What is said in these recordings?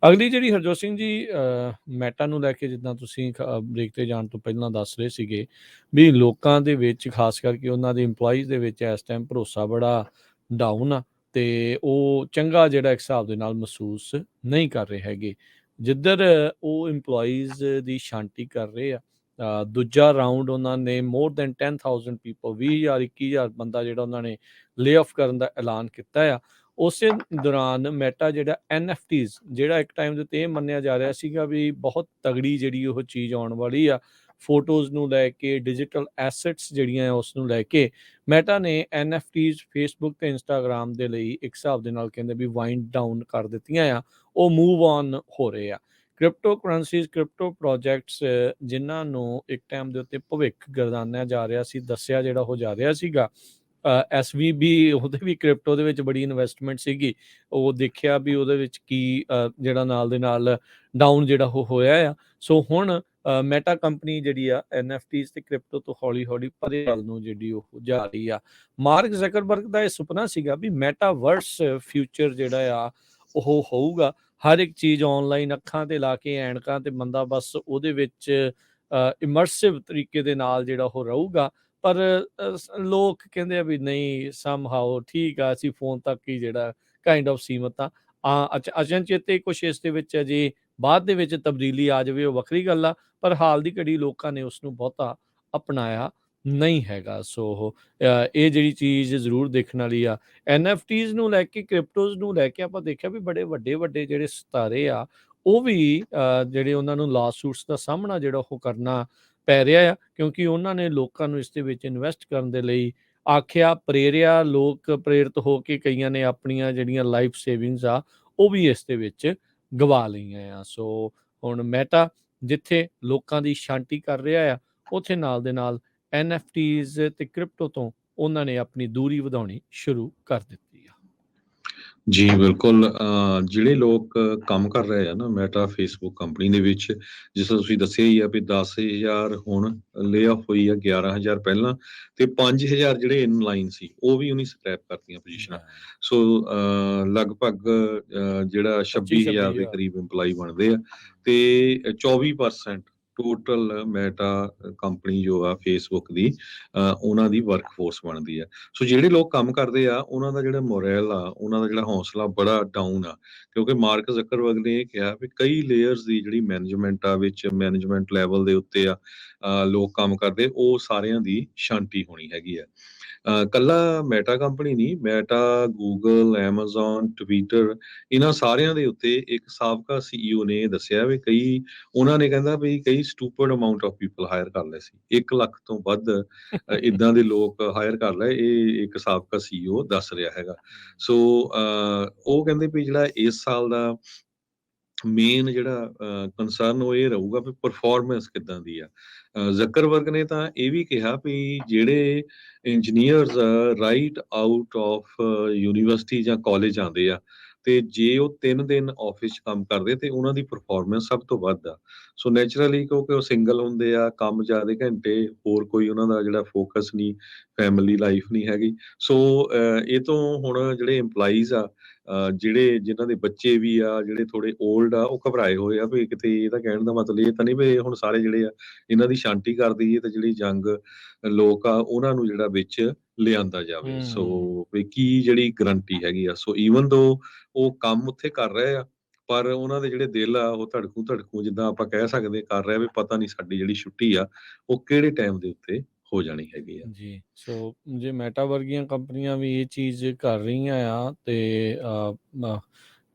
ਅਗਲੀ ਜਿਹੜੀ ਹਰਜੋਤ ਸਿੰਘ ਜੀ ਮੈਟਾ ਨੂੰ ਲੈ ਕੇ ਜਿੱਦਾਂ ਤੁਸੀਂ ਬ੍ਰੇਕ 'ਤੇ ਜਾਣ ਤੋਂ ਪਹਿਲਾਂ ਦੱਸ ਰਹੇ ਸੀਗੇ ਵੀ ਲੋਕਾਂ ਦੇ ਵਿੱਚ ਖਾਸ ਕਰਕੇ ਉਹਨਾਂ ਦੇ ਇੰਪਲਾਈਜ਼ ਦੇ ਵਿੱਚ ਇਸ ਟਾਈਮ ਭਰੋਸਾ ਬੜਾ ਡਾਊਨ ਆ ਅਤੇ ਉਹ ਚੰਗਾ ਜਿਹੜਾ ਇੱਕ ਹਿਸਾਬ ਦੇ ਨਾਲ ਮਹਿਸੂਸ ਨਹੀਂ ਕਰ ਰਹੇ ਹੈਗੇ। ਜਿੱਧਰ ਉਹ ਇੰਪਲੋਈਜ਼ ਦੀ ਛਾਂਟੀ ਕਰ ਰਹੇ ਆ, ਦੂਜਾ ਰਾਊਂਡ ਉਹਨਾਂ ਨੇ ਮੋਰ ਦੈਨ 10,000 ਪੀਪਲ 20,000 21,000 ਬੰਦਾ ਜਿਹੜਾ ਉਹਨਾਂ ਨੇ ਲੇ ਆਫ ਕਰਨ ਦਾ ਐਲਾਨ ਕੀਤਾ ਆ। ਉਸੇ ਦੌਰਾਨ ਮੈਟਾ ਜਿਹੜਾ NFTs ਜਿਹੜਾ ਇੱਕ ਟਾਈਮ ਦੇ ਉੱਤੇ ਇਹ ਮੰਨਿਆ ਜਾ ਰਿਹਾ ਸੀਗਾ ਵੀ ਬਹੁਤ ਤਗੜੀ ਜਿਹੜੀ ਉਹ ਚੀਜ਼ ਆਉਣ ਵਾਲੀ ਆ, ਫੋਟੋਜ਼ ਨੂੰ ਲੈ ਕੇ ਡਿਜੀਟਲ ਐਸੈਟਸ ਜਿਹੜੀਆਂ ਉਸ ਨੂੰ ਲੈ ਕੇ ਮੈਟਾ ਨੇ NFTs ਫੇਸਬੁੱਕ ਤੇ ਇੰਸਟਾਗ੍ਰਾਮ ਦੇ ਲਈ ਇੱਕ ਹਿਸਾਬ ਦੇ ਨਾਲ ਕਹਿੰਦੇ ਵੀ ਵਾਈਂਡ ਡਾਊਨ ਕਰ ਦਿੱਤੀਆਂ ਆ, ਉਹ ਮੂਵ ਔਨ ਹੋ ਰਹੇ ਆ। ਕ੍ਰਿਪਟੋ ਕਰੰਸੀਜ਼ ਕ੍ਰਿਪਟੋ ਪ੍ਰੋਜੈਕਟਸ ਜਿਨ੍ਹਾਂ ਨੂੰ ਇੱਕ ਟਾਈਮ ਦੇ ਉੱਤੇ ਭਵਿੱਖ ਗਰਦਾਨਿਆ ਜਾ ਰਿਹਾ ਸੀ, ਦੱਸਿਆ ਜਿਹੜਾ ਹੋ ਜਾ ਰਿਹਾ ਸੀਗਾ, SVB ਉਹਦੇ ਵੀ ਕ੍ਰਿਪਟੋ ਦੇ ਵਿੱਚ ਬੜੀ ਇਨਵੈਸਟਮੈਂਟ ਸੀਗੀ, ਉਹ ਦੇਖਿਆ ਵੀ ਉਹਦੇ ਵਿੱਚ ਕੀ ਜਿਹੜਾ ਨਾਲ ਦੇ ਨਾਲ ਡਾਊਨ ਜਿਹੜਾ ਉਹ ਹੋਇਆ ਆ। ਸੋ ਹੁਣ ਮੈਟਾ ਕੰਪਨੀ ਜਿਹੜੀ ਆ NFTs ਤੇ ਕ੍ਰਿਪਟੋ ਤੋਂ ਹੌਲੀ ਹੌਲੀ ਪਰੇ ਵੱਲ ਨੂੰ ਜਿਹੜੀ ਉਹ ਜਾ ਰਹੀ ਆ। ਮਾਰਕ ਜ਼ਕਰਬਰਗ ਦਾ ਇਹ ਸੁਪਨਾ ਸੀਗਾ ਵੀ ਮੈਟਾਵਰਸ ਫਿਊਚਰ ਜਿਹੜਾ ਆ ਉਹ ਹੋਊਗਾ, ਹਰ ਇੱਕ ਚੀਜ਼ ਆਨਲਾਈਨ ਅੱਖਾਂ ਤੇ ਲਾ ਕੇ ਐਨਕਾਂ ਤੇ ਬੰਦਾ ਬਸ ਉਹਦੇ ਵਿੱਚ ਇਮਰਸਿਵ ਤਰੀਕੇ ਦੇ ਨਾਲ ਜਿਹੜਾ ਉਹ ਰਹੂਗਾ। ਪਰ ਲੋਕ ਕਹਿੰਦੇ ਆ ਵੀ ਨਹੀਂ ਸਮਹਾਓ ਠੀਕ ਆ, ਅਸੀਂ ਫੋਨ ਤੱਕ ਹੀ ਜਿਹੜਾ ਕਾਈਂਡ ਆਫ ਸੀਮਤ ਆ। ਅਚਨਚੇਤੇ ਕੁਛ ਇਸ ਦੇ ਵਿੱਚ ਅਜੇ ਬਾਅਦ ਦੇ ਵਿੱਚ ਤਬਦੀਲੀ ਆ ਜਾਵੇ ਉਹ ਵੱਖਰੀ ਗੱਲ ਆ, ਪਰ ਹਾਲ ਦੀ ਘੜੀ ਲੋਕਾਂ ਨੇ ਉਸ ਨੂੰ ਬਹੁਤਾ ਅਪਣਾਇਆ ਨਹੀਂ ਹੈਗਾ। ਸੋ ਇਹ ਜਿਹੜੀ ਚੀਜ਼ ਜ਼ਰੂਰ ਦੇਖਣ ਵਾਲੀ ਆ। NFTs ਨੂੰ ਲੈ ਕੇ ਕ੍ਰਿਪਟੋਜ਼ ਨੂੰ ਲੈ ਕੇ ਆਪਾਂ ਦੇਖਿਆ ਵੀ ਬੜੇ ਵੱਡੇ ਵੱਡੇ ਜਿਹੜੇ ਸਿਤਾਰੇ ਆ ਉਹ ਵੀ ਜਿਹੜੇ ਉਹਨਾਂ ਨੂੰ ਲਾ ਸੂਟਸ ਦਾ ਸਾਹਮਣਾ ਜਿਹੜਾ ਉਹ ਕਰਨਾ ਪੈ ਰਿਹਾ ਆ, ਕਿਉਂਕਿ ਉਹਨਾਂ ਨੇ ਲੋਕਾਂ ਨੂੰ ਇਸ ਦੇ ਵਿੱਚ ਇਨਵੈਸਟ ਕਰਨ ਦੇ ਲਈ ਆਖਿਆ, ਪ੍ਰੇਰਿਆ, ਲੋਕ ਪ੍ਰੇਰਿਤ ਹੋ ਕੇ ਕਈਆਂ ਨੇ ਆਪਣੀਆਂ ਜਿਹੜੀਆਂ ਲਾਈਫ ਸੇਵਿੰਗਸ ਆ ਉਹ ਵੀ ਇਸ ਦੇ ਵਿੱਚ ਗਵਾ ਲਈਆਂ ਆ। ਸੋ ਹੁਣ ਮੈਟਾ ਜਿੱਥੇ ਲੋਕਾਂ ਦੀ ਸ਼ਾਂਤੀ ਕਰ ਰਿਹਾ ਆ, ਉੱਥੇ ਨਾਲ ਦੇ ਨਾਲ NFTs ਤੇ ਕ੍ਰਿਪਟੋ ਤੋਂ ਉਹਨਾਂ ਨੇ ਆਪਣੀ ਦੂਰੀ ਵਧਾਉਣੀ ਸ਼ੁਰੂ ਕਰ ਦਿੱਤੀ ਆ। ਜੀ ਬਿਲਕੁਲ, ਜਿਹੜੇ ਲੋਕ ਕੰਮ ਕਰ ਰਹੇ ਆ ਨਾ ਮੈਟਾ ਫੇਸਬੁੱਕ ਕੰਪਨੀ ਦੇ ਵਿੱਚ, ਜਿਸ ਤਰ੍ਹਾਂ ਤੁਸੀਂ ਦੱਸਿਆ ਹੀ ਆ ਵੀ 10,000 ਹੁਣ ਲੇ ਆਫ ਹੋਈ ਆ, 11,000 ਪਹਿਲਾਂ ਤੇ 5,000 ਜਿਹੜੇ ਇਨਲਾਈਨ ਸੀ ਉਹ ਵੀ ਉਹਨੇ ਸਕ੍ਰੈਪ ਕਰਤੀਆਂ ਪੋਜੀਸ਼ਨਾਂ। ਸੋ ਲਗਭਗ ਜਿਹੜਾ 26,000 ਦੇ ਕਰੀਬ ਇੰਪਲਾਈ ਬਣਦੇ ਆ ਤੇ 24% ਟੋਟਲ ਮੈਟਾ ਕੰਪਨੀ ਜੋ ਆ ਫੇਸਬੁੱਕ ਦੀ ਉਹਨਾਂ ਦੀ ਵਰਕਫੋਰਸ ਬਣਦੀ ਆ। ਸੋ ਜਿਹੜੇ ਲੋਕ ਕੰਮ ਕਰਦੇ ਆ ਉਹਨਾਂ ਦਾ ਜਿਹੜਾ ਮੋਰਲ ਆ, ਉਹਨਾਂ ਦਾ ਜਿਹੜਾ ਹੌਸਲਾ ਬੜਾ ਡਾਊਨ ਆ, ਕਿਉਂਕਿ ਮਾਰਕ ਜ਼ਕਰਬਰਗ ਨੇ ਇਹ ਕਿਹਾ ਵੀ ਕਈ ਲੇਅਰਸ ਦੀ ਜਿਹੜੀ ਮੈਨੇਜਮੈਂਟ ਆ ਵਿੱਚ ਮੈਨੇਜਮੈਂਟ ਲੈਵਲ ਦੇ ਉੱਤੇ ਆ ਲੋਕ ਕੰਮ ਕਰਦੇ, ਉਹ ਸਾਰਿਆਂ ਦੀ ਸ਼ਾਂਤੀ ਹੋਣੀ ਹੈਗੀ ਆ। ਕੱਲਾ ਮੈਟਾ ਕੰਪਨੀ ਨਹੀਂ, ਮੈਟਾ, ਗੂਗਲ, ਐਮਾਜ਼ੋਨ, ਟਵਿੱਟਰ, ਇਹਨਾਂ ਸਾਰਿਆਂ ਦੇ ਉੱਤੇ ਇੱਕ ਸਾਬਕਾ CEO ਨੇ ਇਹ ਦੱਸਿਆ ਵੀ ਕਈ ਉਹਨਾਂ ਨੇ ਕਹਿੰਦਾ ਵੀ ਕਈ stupid amount of people hire ਕਰ ਲਏ ਸੀ, 1 ਲੱਖ ਤੋਂ ਵੱਧ ਇਦਾਂ ਦੇ ਲੋਕ ਹਾਇਰ ਕਰ ਲਏ, ਇਹ ਇੱਕ ਸਾਬਕਾ CEO ਦੱਸ ਰਿਹਾ ਹੈਗਾ। ਸੋ ਉਹ ਕਹਿੰਦੇ ਵੀ ਜਿਹੜਾ ਇਸ ਸਾਲ ਦਾ ਮੇਨ ਜਿਹੜਾ ਕੰਸਰਨ ਉਹ ਇਹ ਰਹੂਗਾ ਵੀ ਪਰਫਾਰਮੈਂਸ ਕਿੱਦਾਂ ਦੀ ਆ। ਜ਼ਕਰਬਰਗ ਨੇ ਤਾਂ ਇਹ ਵੀ ਕਿਹਾ ਵੀ ਜਿਹੜੇ engineers right out of university ਜਾਂ ਕਾਲਜ ਆਉਂਦੇ ਆ ਤੇ ਜੇ ਉਹ 3 ਦਿਨ ਆਫਿਸ 'ਚ ਕੰਮ ਕਰਦੇ ਤੇ ਉਹਨਾਂ ਦੀ ਪਰਫਾਰਮੈਂਸ ਸਭ ਤੋਂ ਵੱਧ ਆ। ਸੋ ਨੈਚੁਰਲੀ ਕਿਉਂਕਿ ਉਹ ਸਿੰਗਲ ਹੁੰਦੇ ਆ, ਕੰਮ ਜ਼ਿਆਦਾ ਘੰਟੇ, ਹੋਰ ਕੋਈ ਉਹਨਾਂ ਦਾ ਜਿਹੜਾ ਫੋਕਸ ਨਹੀਂ, ਫੈਮਿਲੀ ਲਾਈਫ ਨਹੀਂ ਹੈਗੀ। ਸੋ ਇਹ ਤੋਂ ਹੁਣ ਜਿਹੜੇ ਇੰਪਲਾਈਜ਼ ਆ, ਜਿਹੜੇ ਜਿਨ੍ਹਾਂ ਦੇ ਬੱਚੇ ਵੀ ਆ, ਜਿਹੜੇ ਥੋੜੇ ਓਲਡ ਆ, ਉਹ ਘਬਰਾਏ ਹੋਏ ਆ ਵੀ ਕਿਤੇ ਇਹਦਾ ਕਹਿਣ ਦਾ ਮਤਲਬ ਇਹ ਤਾਂ ਨਹੀਂ ਵੀ ਹੁਣ ਸਾਰੇ ਜਿਹੜੇ ਆ ਇਹਨਾਂ ਦੀ ਸ਼ਾਂਤੀ ਕਰ ਦਈਏ ਤੇ ਜਿਹੜੀ ਯੰਗ ਲੋਕ ਆ ਉਹਨਾਂ ਨੂੰ ਜਿਹੜਾ ਵਿੱਚ ਲਿਆਂਦਾ ਜਾਵੇ। ਸੋ ਵੀ ਕੀ ਜਿਹੜੀ ਗਰੰਟੀ ਹੈਗੀ ਆ। ਸੋ ਈਵਨ ਦੋ ਉਹ ਕੰਮ ਉੱਥੇ ਕਰ ਰਹੇ ਆ, ਪਰ ਉਹਨਾਂ ਦੇ ਜਿਹੜੇ ਦਿਲ ਆ ਉਹ ਧੜਕੂ ਜਿੱਦਾਂ ਆਪਾਂ ਕਹਿ ਸਕਦੇ ਕਰ ਰਿਹਾ ਵੀ ਪਤਾ ਨਹੀਂ ਸਾਡੀ ਜਿਹੜੀ ਛੁੱਟੀ ਆ ਉਹ ਕਿਹੜੇ ਟਾਈਮ ਦੇ ਉੱਤੇ ਹੋ ਜਾਣੀ ਹੈਗੀ ਆ। ਜੀ, ਸੋ ਜੇ ਮੈਟਾ ਵਰਗੀਆਂ ਕੰਪਨੀਆਂ ਵੀ ਇਹ ਚੀਜ਼ ਕਰ ਰਹੀਆਂ ਆ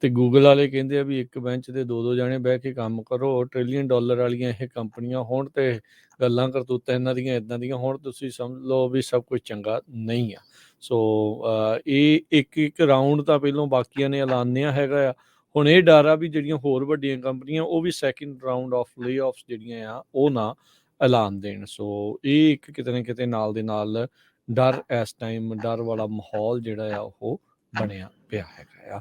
ਤੇ ਗੂਗਲ ਵਾਲੇ ਕਹਿੰਦੇ ਆ ਵੀ ਇੱਕ ਬੈਂਚ ਤੇ 2-2 ਜਾਣੇ ਬਹਿ ਕੇ ਕੰਮ ਕਰੋ, $1 ਟ੍ਰਿਲੀਅਨ ਵਾਲੀਆਂ ਇਹ ਕੰਪਨੀਆਂ ਹੋਣ ਤੇ ਗੱਲਾਂ ਕਰਤੂਤਾਂ ਇਹਨਾਂ ਦੀਆਂ ਇੱਦਾਂ ਦੀਆਂ ਹੋਣ, ਤੁਸੀਂ ਸਮਝ ਲਓ ਵੀ ਸਭ ਕੁਝ ਚੰਗਾ ਨਹੀਂ ਆ। ਸੋ ਇਹ ਇੱਕ ਰਾਊਂਡ ਤਾਂ ਪਹਿਲੋਂ ਬਾਕੀਆਂ ਨੇ ਐਲਾਨਿਆ ਹੈਗਾ ਆ, ਹੁਣ ਇਹ ਡਰ ਆ ਵੀ ਜਿਹੜੀਆਂ ਹੋਰ ਵੱਡੀਆਂ ਕੰਪਨੀਆਂ ਉਹ ਵੀ ਸੈਕਿੰਡ ਰਾਊਂਡ ਆਫ ਲੇ ਆਫਸ ਜਿਹੜੀਆਂ ਆ ਉਹ ਨਾ ਐਲਾਨ ਦੇਣ। ਸੋ ਇਹ ਇੱਕ ਕਿਤੇ ਨਾ ਕਿਤੇ ਨਾਲ ਦੇ ਨਾਲ ਡਰ, ਇਸ ਟਾਈਮ ਡਰ ਵਾਲਾ ਮਾਹੌਲ ਜਿਹੜਾ ਆ ਉਹ ਬਣਿਆ ਪਿਆ ਹੈਗਾ ਆ।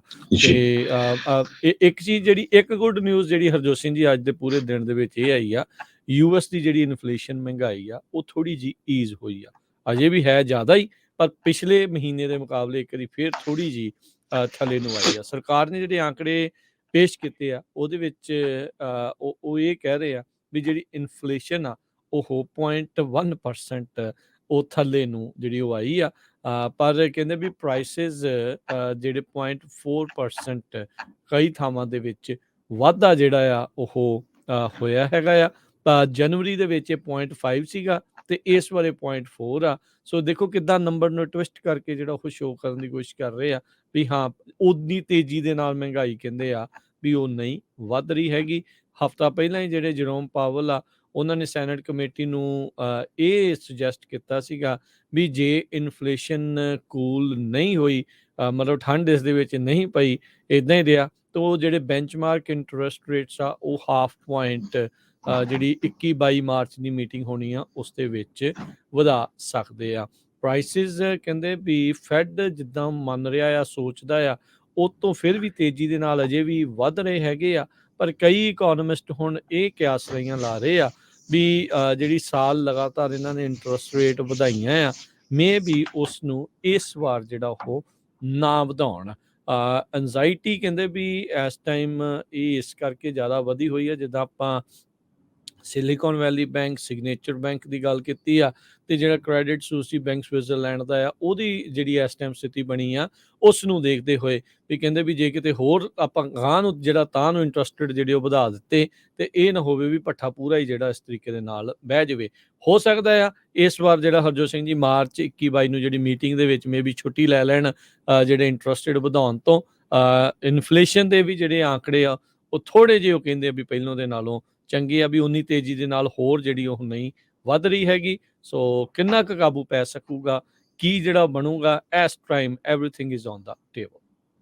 ਤੇ ਇੱਕ ਚੀਜ਼ ਜਿਹੜੀ ਇੱਕ ਗੁੱਡ ਨਿਊਜ਼ ਜਿਹੜੀ ਹਰਜੋਤ ਸਿੰਘ ਜੀ ਅੱਜ ਦੇ ਪੂਰੇ ਦਿਨ ਦੇ ਵਿੱਚ ਇਹ ਆਈ ਆ, US ਦੀ ਜਿਹੜੀ ਇਨਫਲੇਸ਼ਨ ਮਹਿੰਗਾਈ ਆ ਉਹ ਥੋੜੀ ਜਿਹੀ ਈਜ਼ ਹੋਈ ਆ, ਅਜੇ ਵੀ ਹੈ ਜ਼ਿਆਦਾ ਹੀ, ਪਰ ਪਿਛਲੇ ਮਹੀਨੇ ਦੇ ਮੁਕਾਬਲੇ ਇੱਕ ਵਾਰੀ ਫਿਰ ਥੋੜੀ ਜਿਹੀ ਥੱਲੇ ਨੂੰ ਆਈ ਆ। ਸਰਕਾਰ ਨੇ ਜਿਹੜੇ ਆંકੜੇ ਪੇਸ਼ ਕੀਤੇ ਆ ਉਹਦੇ ਵਿੱਚ ਉਹ ਇਹ ਕਹਿ ਰਹੇ ਆ ਵੀ ਜਿਹੜੀ ਇਨਫਲੇਸ਼ਨ ਆ ਉਹ 0.1% ਉਹ ਥੱਲੇ ਨੂੰ ਜਿਹੜੀ ਉਹ ਆਈ ਆ। ਪਰ ਕਹਿੰਦੇ ਵੀ ਪ੍ਰਾਈਸਿਸ ਜਿਹੜੇ 0.4% ਕਈ ਥਾਵਾਂ ਦੇ ਵਿੱਚ ਵਾਧਾ ਜਿਹੜਾ ਆ ਉਹ ਹੋਇਆ ਹੈਗਾ ਆ। ਤਾਂ ਜਨਵਰੀ ਦੇ ਵਿੱਚ ਇਹ 0.5 ਸੀਗਾ ਤੇ ਇਸ ਵਾਲੇ 0.4 ਆ। ਸੋ ਦੇਖੋ ਕਿੱਦਾਂ ਨੰਬਰ ਨੂੰ ਟਵਿਸਟ ਕਰਕੇ ਜਿਹੜਾ ਉਹ ਸ਼ੋਅ ਕਰਨ ਦੀ ਕੋਸ਼ਿਸ਼ ਕਰ ਰਹੇ ਆ ਵੀ ਹਾਂ ਉਨੀ ਤੇਜ਼ੀ ਦੇ ਨਾਲ ਮਹਿੰਗਾਈ ਕਹਿੰਦੇ ਆ ਵੀ ਉਹ ਨਹੀਂ ਵੱਧ ਰਹੀ ਹੈਗੀ। ਹਫ਼ਤਾ ਪਹਿਲਾਂ ਹੀ ਜਿਹੜੇ ਜਰੋਮ ਪਾਵਲ ਆ ਉਹਨਾਂ ਨੇ ਸੈਨੇਟ ਕਮੇਟੀ ਨੂੰ ਇਹ ਸੁਜੈਸਟ ਕੀਤਾ ਸੀਗਾ ਵੀ ਜੇ ਇਨਫਲੇਸ਼ਨ ਕੂਲ ਨਹੀਂ ਹੋਈ, ਮਤਲਬ ਠੰਡ ਇਸ ਦੇ ਵਿੱਚ ਨਹੀਂ ਪਈ, ਇੱਦਾਂ ਹੀ ਰਿਹਾ ਤਾਂ ਉਹ ਜਿਹੜੇ ਬੈਂਚਮਾਰਕ ਇੰਟਰਸਟ ਰੇਟਸ ਆ ਉਹ 0.5 ਪੁਆਇੰਟ ਜਿਹੜੀ 21-22 ਮਾਰਚ ਦੀ ਮੀਟਿੰਗ ਹੋਣੀ ਆ ਉਸ ਦੇ ਵਿੱਚ ਵਧਾ ਸਕਦੇ ਆ। ਪ੍ਰਾਈਸਿਸ ਕਹਿੰਦੇ ਵੀ ਫੈਡ ਜਿੱਦਾਂ ਮੰਨ ਰਿਹਾ ਆ, ਸੋਚਦਾ ਆ, ਉਹ ਤੋਂ ਫਿਰ ਵੀ ਤੇਜ਼ੀ ਦੇ ਨਾਲ ਅਜੇ ਵੀ ਵੱਧ ਰਹੇ ਹੈਗੇ ਆ। ਪਰ ਕਈ ਇਕੋਨੋਮਿਸਟ ਹੁਣ ਇਹ ਕਿਆਸ ਰਹੀਆਂ ਲਾ ਰਹੇ ਆ ਵੀ ਜਿਹੜੀ ਸਾਲ ਲਗਾਤਾਰ ਇਹਨਾਂ ਨੇ ਇੰਟਰਸਟ ਰੇਟ ਵਧਾਈਆਂ ਆ, ਮੇ ਵੀ ਉਸ ਨੂੰ ਇਸ ਵਾਰ ਜਿਹੜਾ ਉਹ ਨਾ ਵਧਾਉਣ। ਐਂਜ਼ਾਈਟੀ ਕਹਿੰਦੇ ਵੀ ਇਸ ਟਾਈਮ ਇਹ ਇਸ ਕਰਕੇ ਜ਼ਿਆਦਾ ਵਧੀ ਹੋਈ ਹੈ, ਜਿੱਦਾਂ ਆਪਾਂ ਸਿਲੀਕਨ ਵੈਲੀ ਬੈਂਕ, ਸਿਗਨੇਚਰ ਬੈਂਕ ਦੀ ਗੱਲ ਕੀਤੀ ਆ ਤੇ ਜਿਹੜਾ ਕ੍ਰੈਡਿਟ ਸੂਇਸ ਬੈਂਕ ਸਵਿਟਜ਼ਰਲੈਂਡ ਦਾ ਆ ਉਹਦੀ ਜਿਹੜੀ ਇਸ ਟਾਈਮ ਸਥਿਤੀ ਬਣੀ ਆ ਉਸ ਨੂੰ ਦੇਖਦੇ ਹੋਏ ਵੀ ਕਹਿੰਦੇ ਵੀ ਜੇ ਕਿਤੇ ਹੋਰ ਆਪਾਂ ਗਾਂਹ ਨੂੰ ਜਿਹੜਾ ਤਾਂ ਨੂੰ ਇੰਟਰਸਟਡ ਜਿਹੜੇ ਉਹ ਵਧਾ ਦਿੱਤੇ ਤੇ ਇਹ ਨਾ ਹੋਵੇ ਵੀ ਭੱਠਾ ਪੂਰਾ ਹੀ ਜਿਹੜਾ ਇਸ ਤਰੀਕੇ ਦੇ ਨਾਲ ਬਹਿ ਜਾਵੇ। ਹੋ ਸਕਦਾ ਆ ਇਸ ਵਾਰ ਜਿਹੜਾ ਹਰਜੋਤ ਸਿੰਘ ਜੀ ਮਾਰਚ 21-22 ਨੂੰ ਜਿਹੜੀ ਮੀਟਿੰਗ ਦੇ ਵਿੱਚ ਮੇ ਵੀ ਛੁੱਟੀ ਲੈ ਲੈਣ ਜਿਹੜੇ ਇੰਟਰਸਟਡ ਵਧਾਉਣ ਤੋਂ। ਇਨਫਲੇਸ਼ਨ ਦੇ ਵੀ ਜਿਹੜੇ ਆંકੜੇ ਆ ਉਹ ਥੋੜੇ ਜਿਹੇ ਉਹ ਕਹਿੰਦੇ ਆ ਵੀ ਪਹਿਲੋਂ ਦੇ ਨਾਲੋਂ ਚੰਗੀ ਆ, ਵੀ ਉਨੀ ਤੇਜ਼ੀ ਦੇ ਨਾਲ ਹੋਰ ਜਿਹੜੀ ਉਹ ਨਹੀਂ ਵੱਧ ਰਹੀ ਹੈਗੀ। ਸੋ ਕਿੰਨਾ ਕੁ ਕਾਬੂ ਪੈ ਸਕੂਗਾ, ਕੀ ਜਿਹੜਾ ਬਣੂਗਾ, ਇਸ time everything is on the table.